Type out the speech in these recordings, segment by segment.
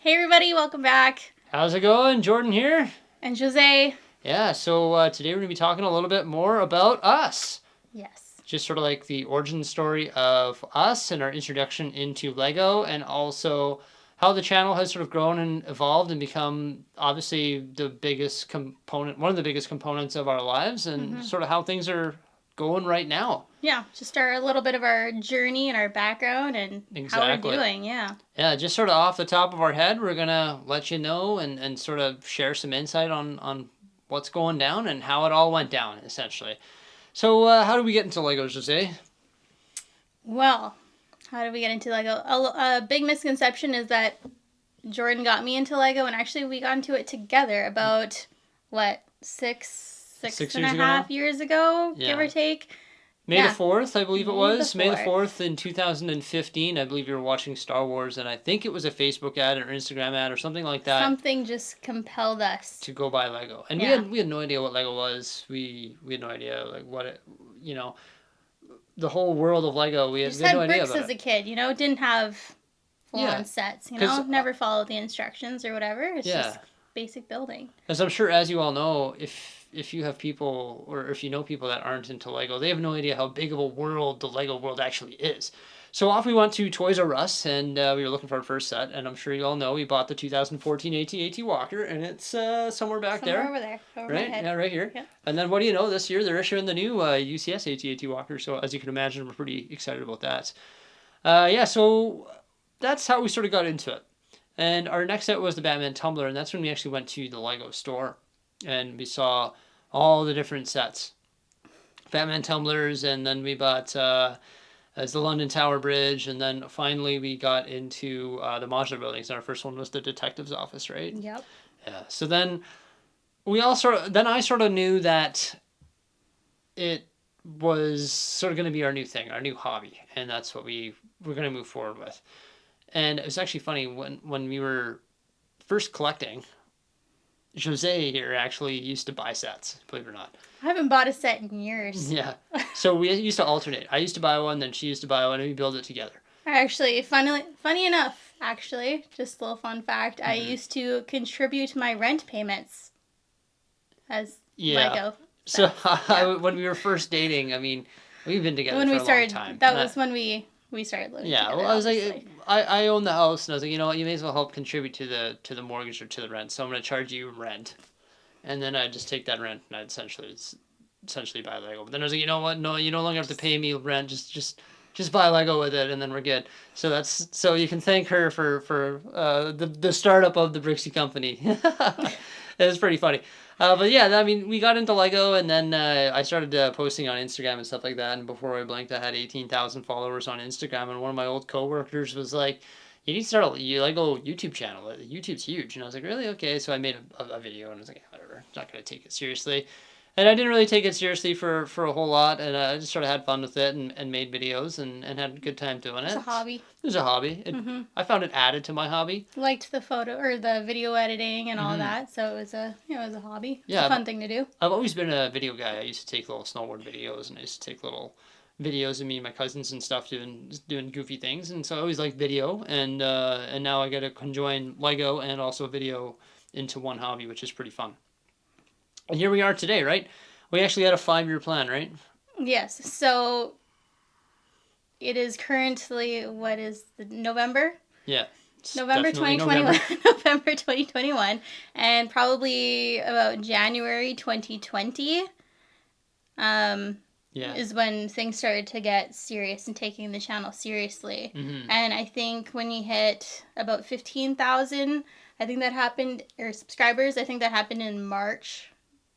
Hey everybody, welcome back. How's it going? Jordan here. And Jose. Yeah, so today we're going to be talking a little bit more about us. Yes. Just sort of like the origin story of us and our introduction into Lego, and also how the channel has sort of grown and evolved and become obviously the biggest component, one of the biggest components of our lives, and sort of how things are going right now. Yeah, just a little bit of our journey and our background and how we're doing, yeah. Yeah, just sort of off the top of our head, we're going to let you know and sort of share some insight on what's going down and how it all went down, essentially. So, how did we get into Legos, Jose? Well, how did we get into Lego? A big misconception is that Jordan got me into Lego, and actually we got into it together about, what, six and a half years ago, give or take. May the 4th, I believe it was. May the 4th in 2015. I believe you were watching Star Wars, and I think it was a Facebook ad or Instagram ad or something like that. Something just compelled us to go buy Lego. And we had no idea what Lego was. We had no idea, like, what it, the whole world of Lego. We had no idea about it. Just had bricks as a kid, didn't have full-on sets, never followed the instructions or whatever. It's just basic building. As I'm sure, as you all know, if you have people, or if you know people that aren't into Lego, they have no idea how big of a world the Lego world actually is. So off we went to Toys R Us, and we were looking for our first set, and I'm sure you all know we bought the 2014 AT-AT Walker, and it's somewhere back there. Over there. Over right? My head. Yeah, right here. Yep. And then what do you know, this year they're issuing the new UCS AT-AT Walker, so as you can imagine, we're pretty excited about that. So that's how we sort of got into it. And our next set was the Batman Tumbler, and that's when we actually went to the Lego store, and we saw all the different sets. Batman Tumblers, and then we bought as the London Tower Bridge, and then finally we got into the modular buildings, and our first one was the detective's office, right? Yep. Yeah. So then I sort of knew that it was sort of going to be our new thing, our new hobby, and that's what we were going to move forward with. And it was actually funny when we were first collecting. Jose here actually used to buy sets, believe it or not. I haven't bought a set in years. Yeah. So we used to alternate. I used to buy one, then she used to buy one, and we build it together. Actually, funny enough, just a little fun fact, I used to contribute my rent payments as Lego. So when we were first dating, I mean, we've been together for a long time. That was when we started living together. Yeah, well, I was like, I own the house, and I was like, you know what, you may as well help contribute to the mortgage or to the rent, so I'm going to charge you rent. And then I'd just take that rent, and I'd essentially buy Lego. But then I was like, you know what, no, you no longer have to pay me rent, just buy Lego with it, and then we're good. So you can thank her for the startup of the Bricksies company. It was pretty funny. But yeah, I mean, we got into Lego, and then I started posting on Instagram and stuff like that. And before I blinked, I had 18,000 followers on Instagram. And one of my old coworkers was like, "You need to start a Lego YouTube channel. YouTube's huge." And I was like, "Really? Okay." So I made a video, and I was like, "Whatever. I'm not gonna take it seriously." And I didn't really take it seriously for a whole lot, and I just sort of had fun with it and made videos and had a good time doing it. It's a hobby. It was a hobby. I found it added to my hobby. Liked the photo or the video editing and all that, so it was a hobby. It's a fun thing to do. I've always been a video guy. I used to take little snowboard videos, and I used to take little videos of me and my cousins and stuff doing goofy things, and so I always liked video, and now I get to conjoin Lego and also video into one hobby, which is pretty fun. And here we are today, right? We actually had a 5-year plan, right? Yes. So it is currently, November? Yeah. November 2021. November 2021. And probably about January 2020 is when things started to get serious and taking the channel seriously. And I think when you hit about 15,000, I think that happened, or subscribers, I think that happened in March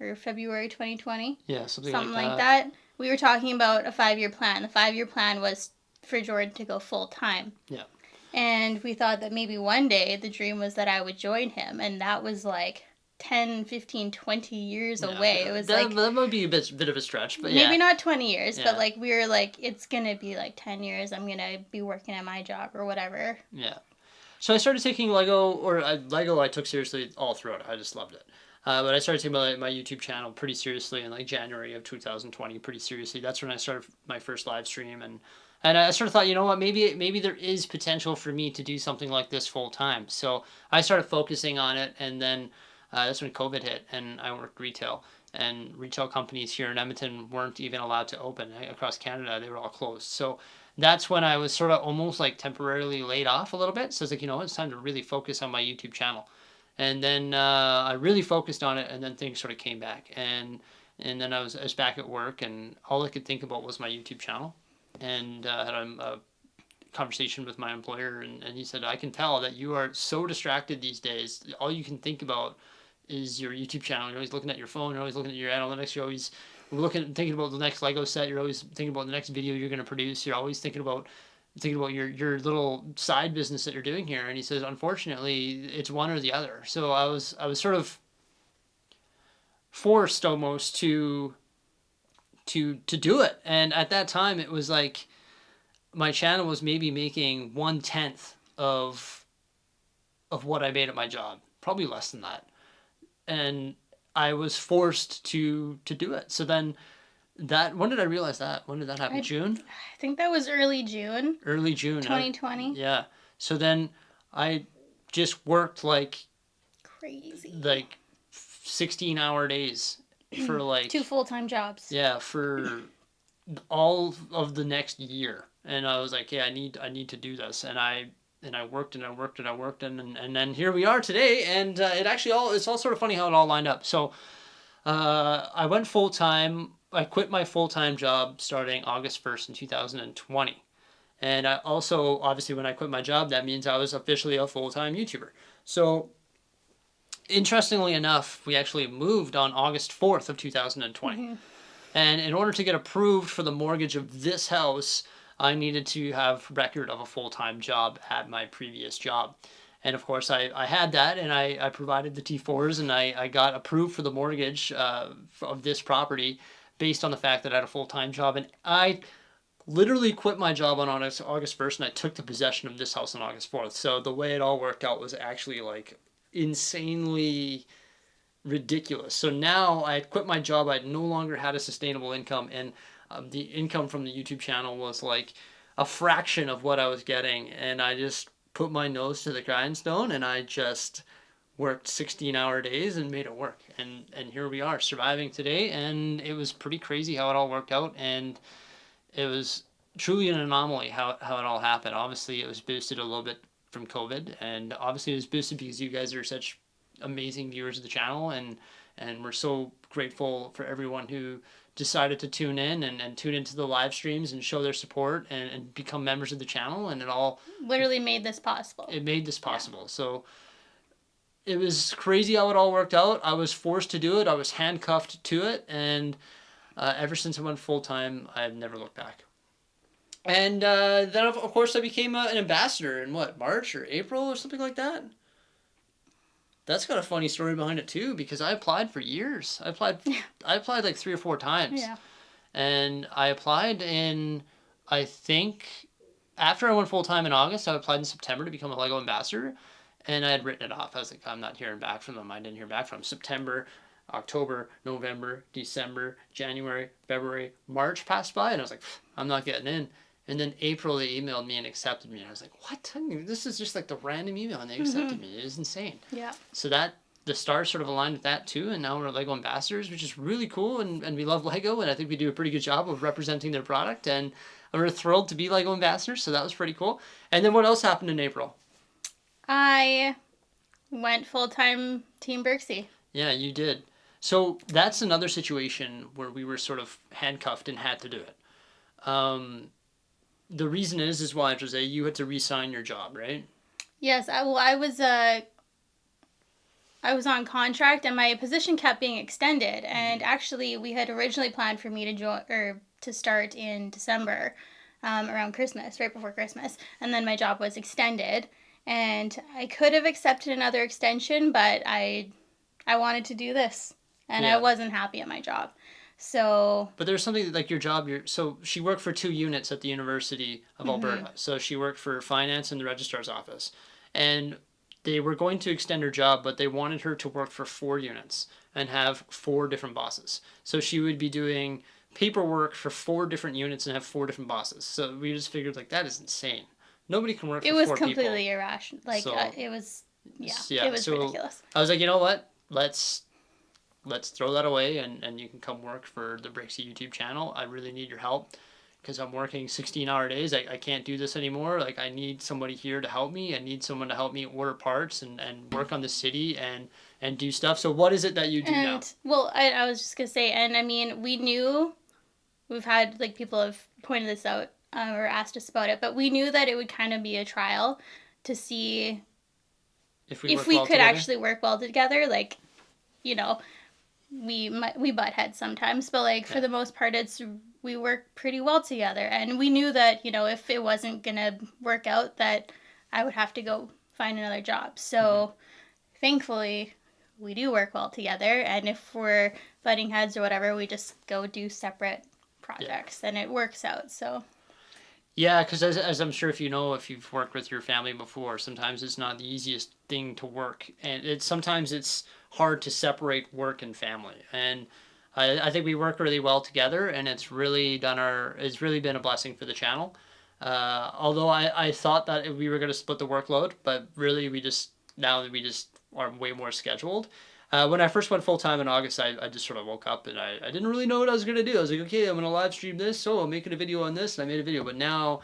or February 2020. Yeah, something like that. We were talking about a 5-year plan. The 5-year plan was for Jordan to go full time. Yeah. And we thought that maybe one day the dream was that I would join him. And that was like 10, 15, 20 years away. It was that might be a bit of a stretch, but yeah. Maybe not 20 years, but like we were like, it's going to be like 10 years. I'm going to be working at my job or whatever. Yeah. So I started taking Lego I took seriously all throughout. I just loved it. But I started taking my YouTube channel pretty seriously in like January of 2020, pretty seriously. That's when I started my first live stream, and And I sort of thought, you know what, maybe there is potential for me to do something like this full time. So I started focusing on it, and then that's when COVID hit, and I worked retail. And retail companies here in Edmonton weren't even allowed to open across Canada; they were all closed. So that's when I was sort of almost like temporarily laid off a little bit. So it's like, you know, it's time to really focus on my YouTube channel. And then I really focused on it, and then things sort of came back, and then I was back at work, and all I could think about was my YouTube channel, and had a conversation with my employer, and he said, I can tell that you are so distracted these days. All you can think about is your YouTube channel. You're always looking at your phone. You're always looking at your analytics. You're always thinking about the next Lego set. You're always thinking about the next video you're going to produce. You're always thinking about your little side business that you're doing here. And he says, unfortunately, it's one or the other. So I was sort of forced almost to do it. And at that time, it was like my channel was maybe making 1/10 of what I made at my job, probably less than that. And I was forced to do it. So then that when did I realize that? When did that happen? June? I think that was early June. Early June. 2020. Yeah. So then I just worked like Crazy. 16-hour days for like 2 full-time jobs. Yeah, for all of the next year. And I was like, yeah, I need to do this. And I worked and I worked and I worked and then here we are today. And it's all sort of funny how it all lined up. So I went full time. I quit my full time job starting August 1st in 2020. And I also, obviously, when I quit my job, that means I was officially a full time YouTuber. So interestingly enough, we actually moved on August 4th of 2020. Mm-hmm. And in order to get approved for the mortgage of this house, I needed to have record of a full-time job at my previous job. And of course, I had that, and I provided the T4s, and I got approved for the mortgage of this property based on the fact that I had a full-time job. And I literally quit my job on August 1st, and I took the possession of this house on August 4th. So the way it all worked out was actually like insanely ridiculous. So now I had quit my job. I no longer had a sustainable income, and the income from the YouTube channel was like a fraction of what I was getting. And I just put my nose to the grindstone, and I just worked 16-hour days and made it work. And here we are, surviving today. And it was pretty crazy how it all worked out. And it was truly an anomaly how it all happened. Obviously, it was boosted a little bit from COVID, and obviously it was boosted because you guys are such amazing viewers of the channel, and we're so grateful for everyone who decided to tune in and tune into the live streams and show their support and become members of the channel, and it all literally made this possible. It made this possible. Yeah. So it was crazy how it all worked out. I was forced to do it. I was handcuffed to it, and ever since I went full time, I've never looked back. And then, of course, I became an ambassador in March or April or something like that. That's got a funny story behind it too, because I applied for years. I applied like 3 or 4 times. Yeah. And I applied I think, after I went full time in August, I applied in September to become a LEGO ambassador, and I had written it off. I was like, I'm not hearing back from them. I didn't hear back from them. September, October, November, December, January, February, March passed by, and I was like, I'm not getting in. And then April, they emailed me and accepted me. And I was like, what? This is just like the random email, and they accepted me. It is insane. Yeah. So the stars sort of aligned with that too. And now we're LEGO ambassadors, which is really cool. And we love LEGO. And I think we do a pretty good job of representing their product. And we're thrilled to be LEGO ambassadors. So that was pretty cool. And then what else happened in April? I went full-time Team Bricksies. Yeah, you did. So that's another situation where we were sort of handcuffed and had to do it. The reason is why, Jose, you had to re-sign your job, right? Yes, I was on contract, and my position kept being extended. And actually, we had originally planned for me to start in December, around Christmas, right before Christmas. And then my job was extended, and I could have accepted another extension, but I wanted to do this, and I wasn't happy at my job. So, but there's something like your job. So she worked for 2 units at the University of Alberta. So she worked for finance in the registrar's office, and they were going to extend her job, but they wanted her to work for 4 units and have 4 different bosses. So she would be doing paperwork for 4 different units and have 4 different bosses. So we just figured like that is insane. Nobody can work It for was 4 people. completely irrational. Like So, it was, yeah. it was So ridiculous. I was like, you know what? Let's throw that away and you can come work for the Bricksies YouTube channel. I really need your help because I'm working 16-hour days. I can't do this anymore. Like, I need somebody here to help me. I need someone to help me order parts and work on the city and do stuff. So what is it that you do now? Well, I was just going to say, and I mean, we knew, we've had, like, people have pointed this out or asked us about it, but we knew that it would kind of be a trial to see if we could actually work well together. Like, you know, we butt heads sometimes, but like for the most part, we work pretty well together, and we knew that, you know, if it wasn't gonna work out, that I would have to go find another job. So thankfully, we do work well together, and if we're butting heads or whatever, we just go do separate projects, and it works out. So. Yeah, because as I'm sure if you've worked with your family before, sometimes it's not the easiest thing to work, and sometimes it's hard to separate work and family. And I think we work really well together, and it's really been a blessing for the channel. Although I thought that we were going to split the workload, but really now that we just are way more scheduled. When I first went full time in August, I just sort of woke up and I didn't really know what I was going to do. I was like, okay, I'm going to live stream this, so I'm making a video on this, and I made a video. But now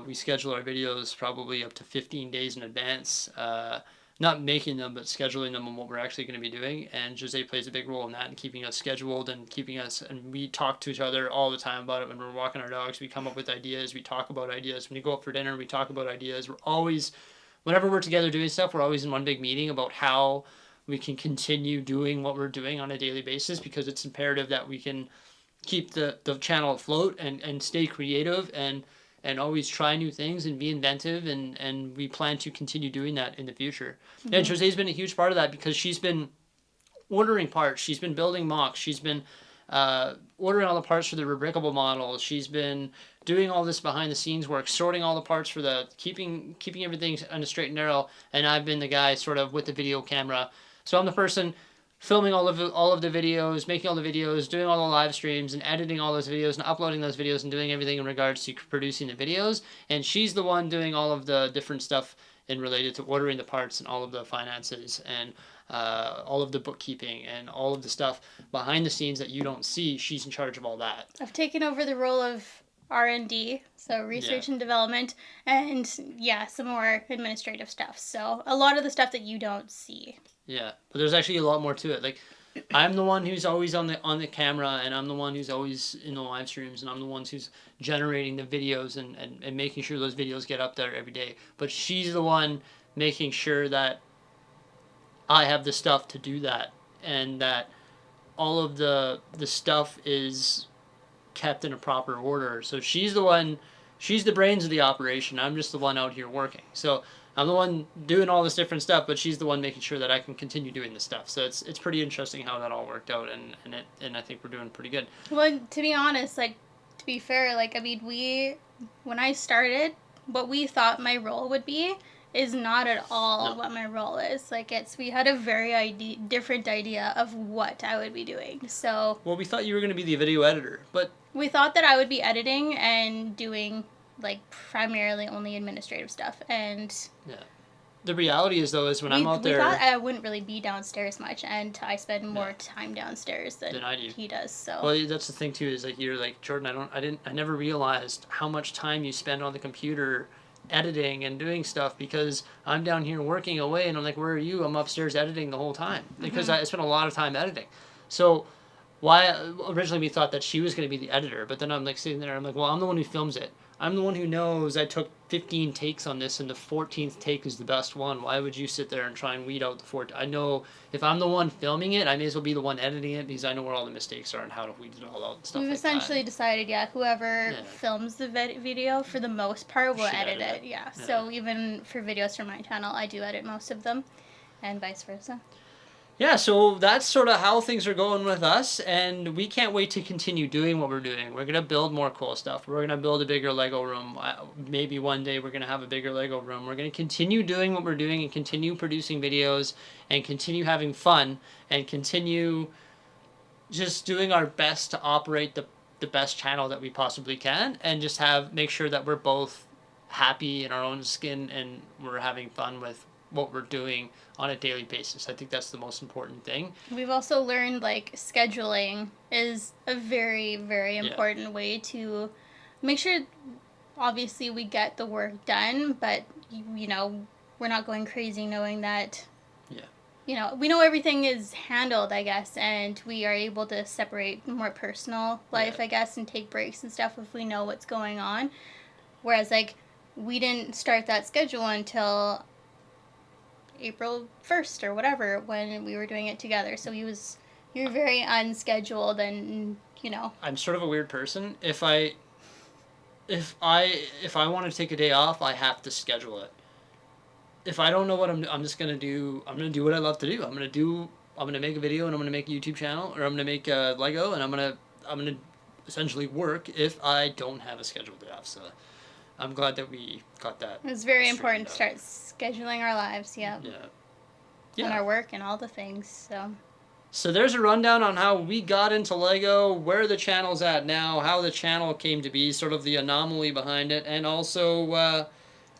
we schedule our videos probably up to 15 days in advance. Not making them, but scheduling them on what we're actually going to be doing. And Jose plays a big role in that and keeping us scheduled and and we talk to each other all the time about it. When we're walking our dogs, we come up with ideas. We talk about ideas. When you go out for dinner, we talk about ideas. Whenever we're together doing stuff, we're always in one big meeting about how we can continue doing what we're doing on a daily basis, because it's imperative that we can keep the channel afloat and stay creative and always try new things and be inventive, and we plan to continue doing that in the future. Mm-hmm. And Jose's been a huge part of that because she's been ordering parts, she's been building mocks, she's been ordering all the parts for the rebrickable models, she's been doing all this behind the scenes work, sorting all the parts for the keeping everything on a straight and narrow, and I've been the guy sort of with the video camera. So I'm the person filming all of the videos, making all the videos, doing all the live streams, and editing all those videos, and uploading those videos, and doing everything in regards to producing the videos. And she's the one doing all of the different stuff in related to ordering the parts and all of the finances and all of the bookkeeping and all of the stuff behind the scenes that you don't see. She's in charge of all that. I've taken over the role of R&D, so research and development, and some more administrative stuff. So a lot of the stuff that you don't see. Yeah, but there's actually a lot more to it. Like, I'm the one who's always on the camera, and I'm the one who's always in the live streams, and I'm the one who's generating the videos and making sure those videos get up there every day. But she's the one making sure that I have the stuff to do that, and that all of the stuff is kept in a proper order. So she's the brains of the operation. I'm just the one out here working. So I'm the one doing all this different stuff, but she's the one making sure that I can continue doing this stuff. So it's pretty interesting how that all worked out, and I think we're doing pretty good. Well, to be honest, to be fair, I mean, when I started, what we thought my role would be is not at all what my role is. We had a very different idea of what I would be doing. So. Well, we thought you were going to be the video editor, but. We thought that I would be editing and doing primarily only administrative stuff, and the reality is though when I'm out there, we thought I wouldn't really be downstairs much, and I spend more time downstairs than he does. So that's the thing too, is you're like, Jordan, I never realized how much time you spend on the computer editing and doing stuff, because I'm down here working away, and I'm like, where are you? I'm upstairs editing the whole time, because I spent a lot of time editing. So originally we thought that she was going to be the editor, but then I'm sitting there, I'm like, well, I'm the one who films it. I'm the one who knows I took 15 takes on this and the 14th take is the best one. Why would you sit there and try and weed out the 14? I know if I'm the one filming it, I may as well be the one editing it, because I know where all the mistakes are and how to weed it all out and stuff. We've essentially decided, whoever films the video for the most part will edit it. Yeah. So even for videos from my channel, I do edit most of them, and vice versa. Yeah, so that's sort of how things are going with us, and we can't wait to continue doing what we're doing. We're going to build more cool stuff. We're going to build a bigger Lego room. Maybe one day we're going to have a bigger Lego room. We're going to continue doing what we're doing and continue producing videos and continue having fun and continue just doing our best to operate the best channel that we possibly can, and just make sure that we're both happy in our own skin and we're having fun with what we're doing on a daily basis. I think that's the most important thing. We've also learned like scheduling is a very, very important way to make sure, obviously, we get the work done, but, you know, we're not going crazy knowing that, you know, we know everything is handled, I guess, and we are able to separate more personal life, I guess, and take breaks and stuff if we know what's going on. Whereas, like, we didn't start that schedule until April 1st or whatever when we were doing it together. So you're very unscheduled, and, you know. I'm sort of a weird person. If I want to take a day off, I have to schedule it. If I don't know what I'm just gonna do. I'm gonna do what I love to do. I'm gonna make a video, and I'm gonna make a YouTube channel, or I'm gonna make a Lego, and I'm gonna essentially work if I don't have a scheduled day off. So I'm glad that we got that. It's very important to start scheduling our lives. Yeah. And our work and all the things. So there's a rundown on how we got into Lego, where the channel's at now, how the channel came to be, sort of the anomaly behind it, and also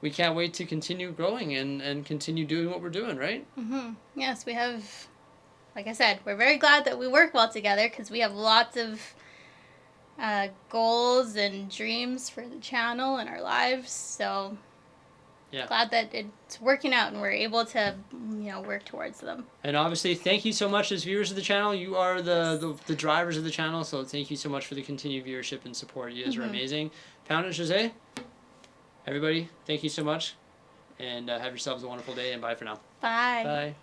we can't wait to continue growing and continue doing what we're doing, right? Yes, we have, like I said, we're very glad that we work well together because we have lots of goals and dreams for the channel and our lives. So glad that it's working out and we're able to, you know, work towards them. And obviously, thank you so much as viewers of the channel. You are the drivers of the channel, so thank you so much for the continued viewership and support. You guys are amazing. Pound it, Jose. Everybody, thank you so much. And have yourselves a wonderful day, and bye for now. Bye. Bye.